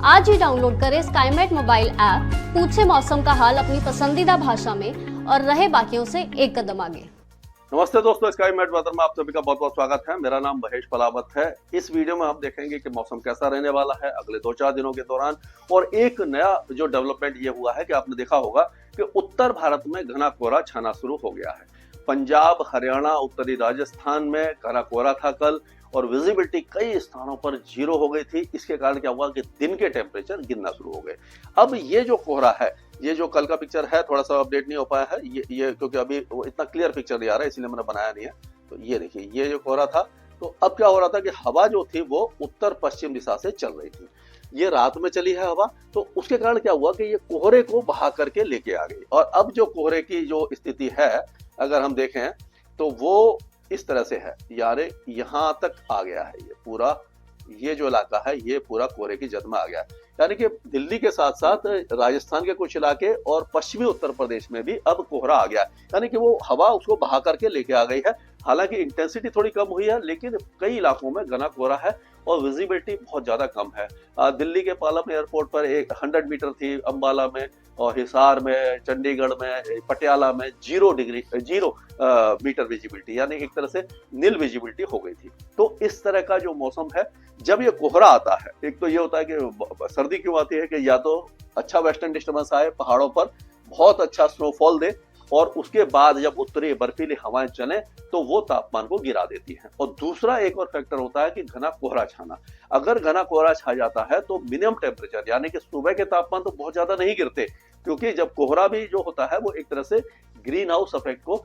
आज ही डाउनलोड करें Skymet mobile app, पूछे मौसम का हाल अपनी पसंदीदा भाषा में और रहे बाकियों से एक कदम आगे। नमस्ते दोस्तों, स्काईमेट वेदर में आप सभी का बहुत बहुत स्वागत है। मेरा नाम महेश पलावत है। इस वीडियो में हम देखेंगे कि मौसम कैसा रहने वाला है अगले 2-4 दिनों के दौरान। और एक नया जो डेवलपमेंट ये हुआ है कि आपने देखा होगा कि उत्तर भारत में घना कोहरा छाना शुरू हो गया है। पंजाब, हरियाणा, उत्तरी राजस्थान में घना कोहरा था कल और विजिबिलिटी कई स्थानों पर 0 हो गई थी। इसके कारण क्या हुआ कि दिन के टेम्परेचर गिरना शुरू हो गए। अब ये जो कोहरा है, ये जो कल का पिक्चर है, थोड़ा सा अपडेट नहीं हो पाया है ये क्योंकि अभी वो इतना क्लियर पिक्चर नहीं आ रहा है, इसलिए मैंने बनाया नहीं है। तो ये देखिए, ये जो कोहरा था, तो अब क्या हो रहा था कि हवा जो थी वो उत्तर पश्चिम दिशा से चल रही थी। ये रात में चली है हवा, तो उसके कारण क्या हुआ कि ये कोहरे को बहा करके लेके आ गई। और अब जो कोहरे की जो स्थिति है, अगर हम देखें तो वो इस तरह से है, यानी यहां तक आ गया है। ये पूरा, ये जो इलाका है, ये पूरा कोहरे की जद में आ गया है। यानी कि दिल्ली के साथ साथ राजस्थान के कुछ इलाके और पश्चिमी उत्तर प्रदेश में भी अब कोहरा आ गया है। यानी कि वो हवा उसको बहा करके लेके आ गई है। हालांकि इंटेंसिटी थोड़ी कम हुई है, लेकिन कई इलाकों में घना कोहरा है और विजिबिलिटी बहुत ज्यादा कम है। दिल्ली के पालम एयरपोर्ट पर 100 मीटर थी, अंबाला में और हिसार में, चंडीगढ़ में, पटियाला में 0 मीटर विजिबिलिटी, यानी एक तरह से नील विजिबिलिटी हो गई थी। तो इस तरह का जो मौसम है, जब ये कोहरा आता है, एक तो ये होता है कि सर्दी क्यों आती है कि या तो अच्छा वेस्टर्न डिस्टर्बेंस आए, पहाड़ों पर बहुत अच्छा स्नोफॉल दे, और उसके बाद जब उत्तरी बर्फीली हवाएं चले तो वो तापमान को गिरा देती हैं। और दूसरा एक और फैक्टर होता है कि घना कोहरा छाना। अगर घना कोहरा छा जाता है तो मिनिमम टेम्परेचर, यानी कि सुबह के तापमान तो बहुत ज्यादा नहीं गिरते, क्योंकि जब कोहरा भी जो होता है वो एक तरह से ग्रीन हाउस इफेक्ट को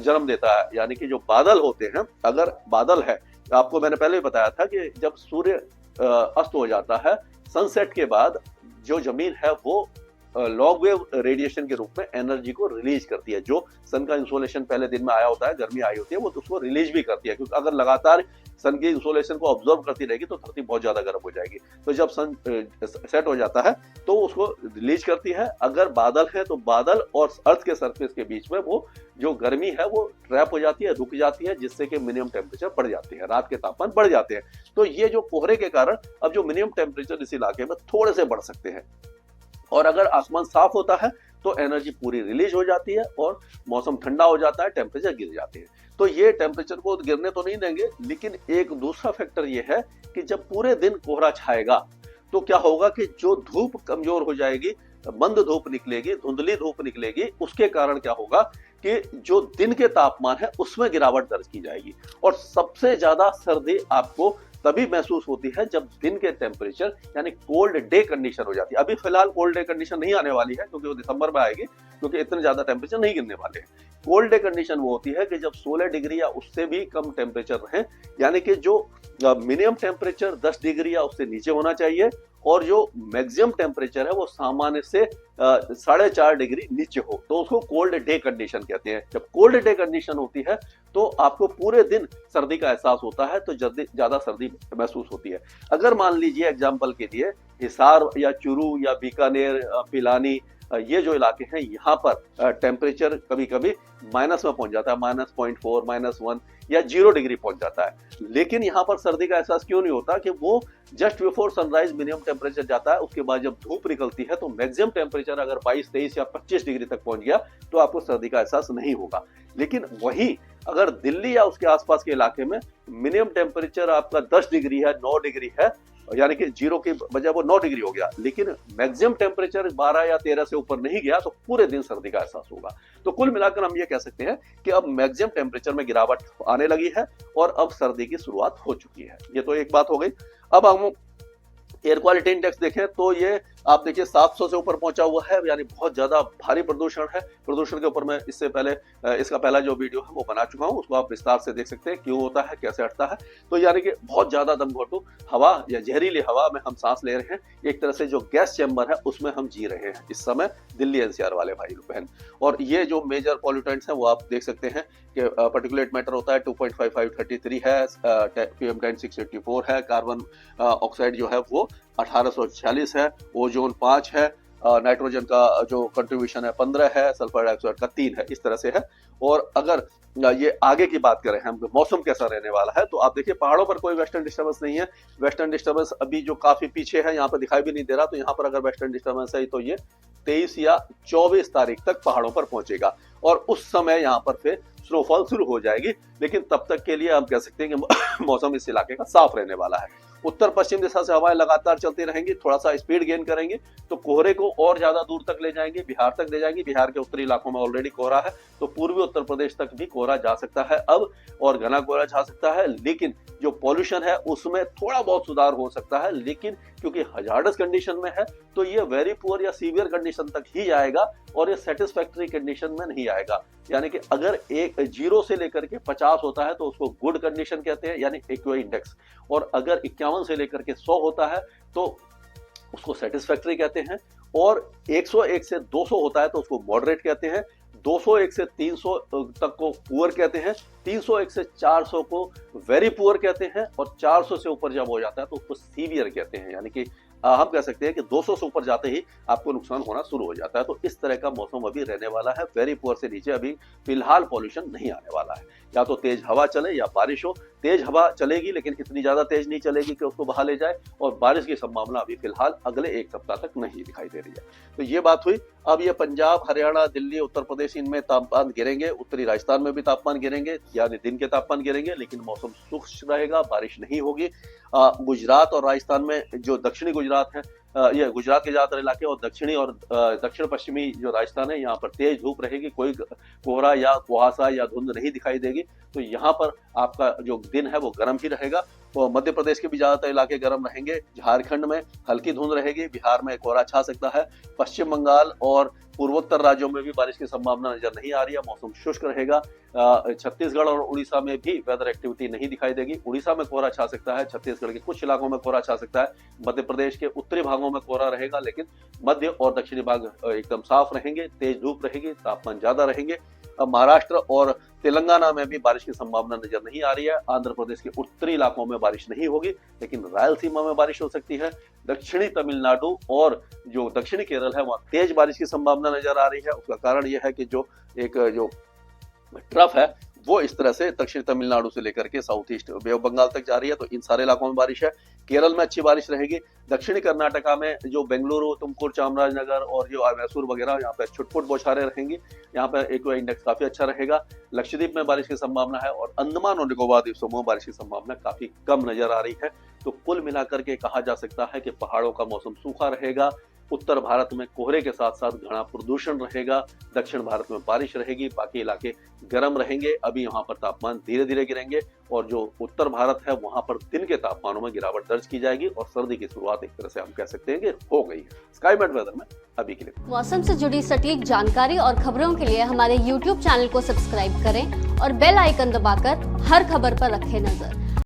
जन्म देता है। यानी कि जो बादल होते हैं, अगर बादल है, आपको मैंने पहले भी बताया था कि जब सूर्य अस्त हो जाता है, सनसेट के बाद जो जमीन है वो लॉन्ग वेव रेडिएशन के रूप में एनर्जी को रिलीज करती है। जो सन का इंसोलेशन पहले दिन में आया होता है, गर्मी आई होती है, वो उसको रिलीज भी करती है। क्योंकि अगर लगातार सन की इंसोलेशन को ऑब्जर्व करती रहेगी तो धरती बहुत ज्यादा गर्म हो जाएगी। तो जब सन सेट हो जाता है तो उसको रिलीज करती है। अगर बादल है तो बादल और अर्थ के सरफेस के बीच में वो जो गर्मी है वो ट्रैप हो जाती है, रुक जाती है, जिससे कि मिनिमम टेम्परेचर बढ़ जाती है, रात के तापमान बढ़ जाते हैं। तो ये जो कोहरे के कारण अब जो मिनिमम टेम्परेचर इस इलाके में थोड़े से बढ़ सकते हैं। और अगर आसमान साफ होता है तो एनर्जी पूरी रिलीज हो जाती है और मौसम ठंडा हो जाता है, टेम्परेचर गिर जाते हैं। तो ये टेम्परेचर को गिरने तो नहीं देंगे, लेकिन एक दूसरा फैक्टर ये है कि जब पूरे दिन कोहरा छाएगा तो क्या होगा कि जो धूप कमजोर हो जाएगी, मंद धूप निकलेगी, धुंधली धूप निकलेगी, उसके कारण क्या होगा कि जो दिन के तापमान है उसमें गिरावट दर्ज की जाएगी। और सबसे ज्यादा सर्दी आपको तभी महसूस होती है जब दिन के टेम्परेचर, यानी कोल्ड डे कंडीशन हो जाती है। अभी फिलहाल कोल्ड डे कंडीशन नहीं आने वाली है, क्योंकि वो दिसंबर में आएगी, क्योंकि इतने ज्यादा टेम्परेचर नहीं गिरने वाले हैं। कोल्ड डे कंडीशन वो होती है कि जब 16 डिग्री या उससे भी कम टेम्परेचर रहे, यानी कि जो मिनिमम टेम्परेचर 10 डिग्री या उससे नीचे होना चाहिए और जो मैक्सिमम टेम्परेचर है वो सामान्य से 4.5 डिग्री नीचे हो, तो उसको कोल्ड डे कंडीशन कहते हैं। जब कोल्ड डे कंडीशन होती है तो आपको पूरे दिन सर्दी का एहसास होता है, तो ज्यादा सर्दी महसूस होती है। अगर मान लीजिए एग्जाम्पल के लिए हिसार या चुरू या बीकानेर, पिलानी, ये जो इलाके हैं, यहाँ पर टेम्परेचर कभी कभी माइनस में पहुंच जाता है, -0.4, -1 या 0 डिग्री पहुंच जाता है। लेकिन यहाँ पर सर्दी का एहसास क्यों नहीं होता कि वो just before sunrise minimum temperature जाता है, उसके बाद जब धूप निकलती है तो मैक्सिमम टेम्परेचर अगर 22, 23 या 25 डिग्री तक पहुंच गया तो आपको सर्दी का एहसास नहीं होगा। लेकिन वही अगर दिल्ली या उसके आसपास के इलाके में मिनिमम टेम्परेचर आपका 10 डिग्री है, 9 डिग्री है, यानी कि 0 की बजाय वो 9 डिग्री हो गया, लेकिन मैक्सिमम टेम्परेचर 12 या 13 से ऊपर नहीं गया, तो पूरे दिन सर्दी का एहसास होगा। तो कुल मिलाकर हम ये कह सकते हैं कि अब मैक्सिमम टेम्परेचर में गिरावट आने लगी है और अब सर्दी की शुरुआत हो चुकी है। ये तो एक बात हो गई। अब हम एयर क्वालिटी इंडेक्स देखें तो ये आप देखिए 700 से ऊपर पहुंचा हुआ है, यानी बहुत ज्यादा भारी प्रदूषण है। प्रदूषण के ऊपर मैं इससे पहले इसका पहला जो वीडियो है वो बना चुका हूं, उसको आप विस्तार से देख सकते हैं, क्यों होता है, कैसे हटता है। तो यानी कि बहुत ज्यादा दमघोटू हवा या जहरीली हवा में हम सांस ले रहे हैं। एक तरह से जो गैस चैम्बर है उसमें हम जी रहे हैं इस समय, दिल्ली एनसीआर वाले भाई बहन। और ये जो मेजर पॉल्यूटेंट्स हैं वो आप देख सकते हैं कि पार्टिकुलेट मैटर होता है 2.5533 है, PM10 684 है, कार्बन ऑक्साइड जो है वो 1846 है, ओजोन 5 है, नाइट्रोजन का जो कंट्रीब्यूशन है 15 है, सल्फर डाइऑक्साइड का 3 है, इस तरह से है। और अगर ये आगे की बात करें हम, मौसम कैसा रहने वाला है, तो आप देखिए पहाड़ों पर कोई वेस्टर्न डिस्टर्बेंस नहीं है। वेस्टर्न डिस्टर्बेंस अभी जो काफी पीछे है, यहाँ पर दिखाई भी नहीं दे रहा, तो यहाँ पर अगर वेस्टर्न डिस्टर्बेंस है तो ये 23 या 24 तारीख तक पहाड़ों पर पहुंचेगा और उस समय यहाँ पर फिर स्नोफॉल शुरू हो जाएगी। लेकिन तब तक के लिए हम कह सकते हैं कि मौसम इस इलाके का साफ रहने वाला है। उत्तर पश्चिम दिशा से हवाएं लगातार चलती रहेंगी, थोड़ा सा स्पीड गेन करेंगे तो कोहरे को और ज्यादा दूर तक ले जाएंगे, बिहार तक ले जाएंगे। बिहार के उत्तरी इलाकों में ऑलरेडी कोहरा है, तो पूर्वी उत्तर प्रदेश तक भी कोहरा जा सकता है अब, और घना कोहरा जा सकता है। लेकिन जो पॉल्यूशन है उसमें थोड़ा बहुत सुधार हो सकता है, लेकिन क्योंकि हजार्डस कंडीशन में है तो ये वेरी पुअर या सीवियर कंडीशन तक ही आएगा और ये सेटिस्फैक्टरी कंडीशन में नहीं आएगा। यानी कि अगर एक 0 से लेकर के 50 होता है तो उसको गुड कंडीशन कहते हैं, यानी एक्वा इंडेक्स, और अगर 51 से लेकर के 100 होता है तो उसको सेटिस्फैक्टरी कहते हैं, और 101 से 200 होता है तो उसको मॉडरेट कहते हैं, 201 से 300 तक को पुअर कहते हैं, 301 से 400 को वेरी पुअर कहते हैं, और 400 से ऊपर जब हो जाता है तो उसको सीवियर कहते हैं। यानी कि हम कह सकते हैं कि 200 से ऊपर जाते ही आपको नुकसान होना शुरू हो जाता है। तो इस तरह का मौसम अभी रहने वाला है। वेरी पुअर से नीचे अभी फिलहाल पॉल्यूशन नहीं आने वाला है। या तो तेज हवा चले या बारिश हो। तेज हवा चलेगी लेकिन इतनी ज्यादा तेज नहीं चलेगी कि उसको बहा ले जाए, और बारिश की संभावना अभी फिलहाल अगले 1 सप्ताह तक नहीं दिखाई दे रही है। तो ये बात हुई। अब ये पंजाब, हरियाणा, दिल्ली, उत्तर प्रदेश, इनमें तापमान गिरेंगे, उत्तरी राजस्थान में भी तापमान गिरेंगे, यानी दिन के तापमान गिरेंगे, लेकिन मौसम शुष्क रहेगा, बारिश नहीं होगी। गुजरात और राजस्थान में, जो दक्षिणी गुजरात है, ये गुजरात के ज्यादातर इलाके और दक्षिणी और दक्षिण पश्चिमी जो राजस्थान है, यहाँ पर तेज धूप रहेगी, कोई कोहरा या कुहासा या धुंध नहीं दिखाई देगी। तो यहाँ पर आपका जो दिन है वो गर्म ही रहेगा। और मध्य प्रदेश के भी ज्यादातर इलाके गर्म रहेंगे, झारखंड में हल्की धुंध रहेगी, बिहार में कोहरा छा सकता है, पश्चिम बंगाल और पूर्वोत्तर राज्यों में भी बारिश की संभावना नजर नहीं आ रही है। मौसम शुष्क रहेगा। छत्तीसगढ़ और उड़ीसा में भी वेदर एक्टिविटी नहीं दिखाई देगी। उड़ीसा में कोहरा छा सकता है, छत्तीसगढ़ के कुछ इलाकों में कोहरा छा सकता है, मध्य प्रदेश के उत्तरी भागों में कोहरा रहेगा, लेकिन मध्य और दक्षिणी भाग एकदम साफ रहेंगे, तेज धूप रहेगी, तापमान ज्यादा रहेंगे। अब महाराष्ट्र और तेलंगाना में भी बारिश की संभावना नजर नहीं आ रही है। आंध्र प्रदेश के उत्तरी इलाकों में बारिश नहीं होगी, लेकिन रायलसीमा में बारिश हो सकती है। दक्षिणी तमिलनाडु और जो दक्षिणी केरल है वहां तेज बारिश की संभावना नजर आ रही है। उसका कारण यह है कि जो ट्रफ है वो इस तरह से दक्षिण तमिलनाडु से लेकर के south east bay of Bengal तक जा रही है, तो इन सारे इलाकों में बारिश है। केरल में अच्छी बारिश रहेगी। दक्षिणी कर्नाटका में जो बेंगलुरु, तुमकुर, चामराजनगर और जो मैसूर वगैरह, यहाँ पे छुटपुट बौछारें रहेंगी। यहाँ पे एक्वा इंडेक्स काफी अच्छा रहेगा। लक्षद्वीप में बारिश की संभावना है, और अंडमान और निकोबार द्वीप समूह में बारिश की संभावना काफी कम नजर आ रही है। तो कुल मिलाकर के कहा जा सकता है कि पहाड़ों का मौसम सूखा रहेगा, उत्तर भारत में कोहरे के साथ साथ घना प्रदूषण रहेगा, दक्षिण भारत में बारिश रहेगी, बाकी इलाके गर्म रहेंगे। अभी यहाँ पर तापमान धीरे धीरे गिरेंगे, और जो उत्तर भारत है वहां पर दिन के तापमानों में गिरावट दर्ज की जाएगी, और सर्दी की शुरुआत एक तरह से हम कह सकते हैं कि हो गई है। स्काईमेट वेदर में अभी के लिए मौसम से जुड़ी सटीक जानकारी और खबरों के लिए हमारे YouTube चैनल को सब्सक्राइब करें और बेल आइकन दबाकर हर खबर पर रखें नजर।